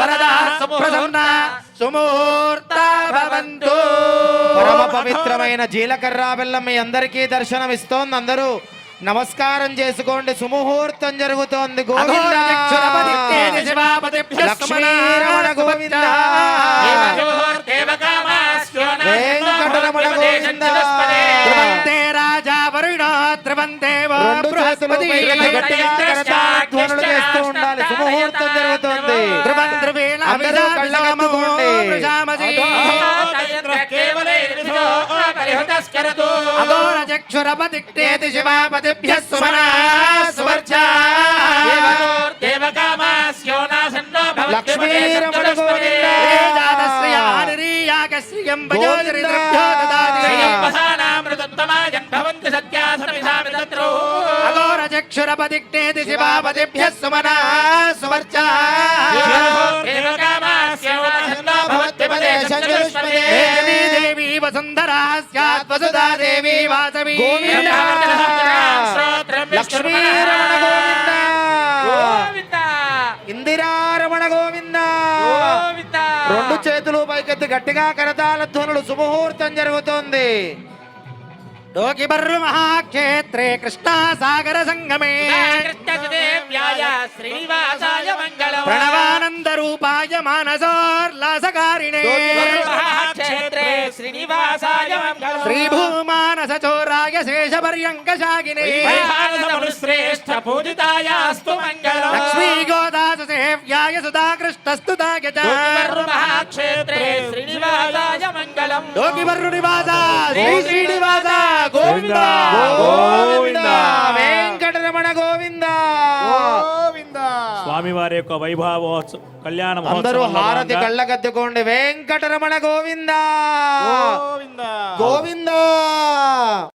వరదా సుప్రసన్న సుమూర్త భవంతు. పరమ పవిత్రమైన జీలకర్ర బెల్లం మీ అందరికీ దర్శనం ఇస్తోంది. అందరూ నమస్కారం చేసుకోండి. సుముహూర్తం జరుగుతోంది. గోవింద లక్ష్మీరమణ గోవింద వెంకటరమణ గోవింద. రాజా వరుణ త్రివందేవో బృహస్పతి ధ్వనులు చేస్తూ ఉండాలి. సుముహూర్తం జరుగుతోంది. అందరూ కళ్ళకు అద్దుకోండి. అఘోరచక్షురపతిక్తేతి శివాపతిభ్యః సుమనా సువర్చా లక్ష్మీరమణ గోవింద అఘోరచక్షురపతిక్తేతి శివాపతిభ్యః సుమనా సువర్చా దేవీ వసుంధరా స్యాత్ వసుదా దేవీ వాసవి. గోవింద లక్ష్మీరమణ గోవింద ఇందిరారమణ గోవింద. రెండు చేతులు పైకెత్తి గట్టిగా కరతాళ ధ్వనులు. సుముహూర్తం జరుగుతోంది. డోకిబర్రు మహాక్షేత్రే కృష్ణా సాగర సంగమే ప్రణవానంద రూపాయ మానసోల్లాసకారిణే శ్రీభూమానస చోరాయ శేషపర్యంక శాగినే శ్రేష్ఠ పూజితాయాస్తు మంగళం. లక్ష్మీ గోదాసు సేవ్యాయ సుధాకృష్ణస్తుతాయ చ మహాక్షేత్రే శ్రీనివాసాయ మంగళం. డోకిబర్రు నివాస శ్రీ శ్రీనివాస గోవింద గోవింద వెంకటరమణ గోవింద గోవింద. స్వామివారి యొక్క వైభవోత్సవ కళ్యాణ అందరూ మహోత్సవంలో హారతి భాగంగా కళ్ళగద్దుకోండి. వెంకటరమణ గోవింద గోవింద గోవింద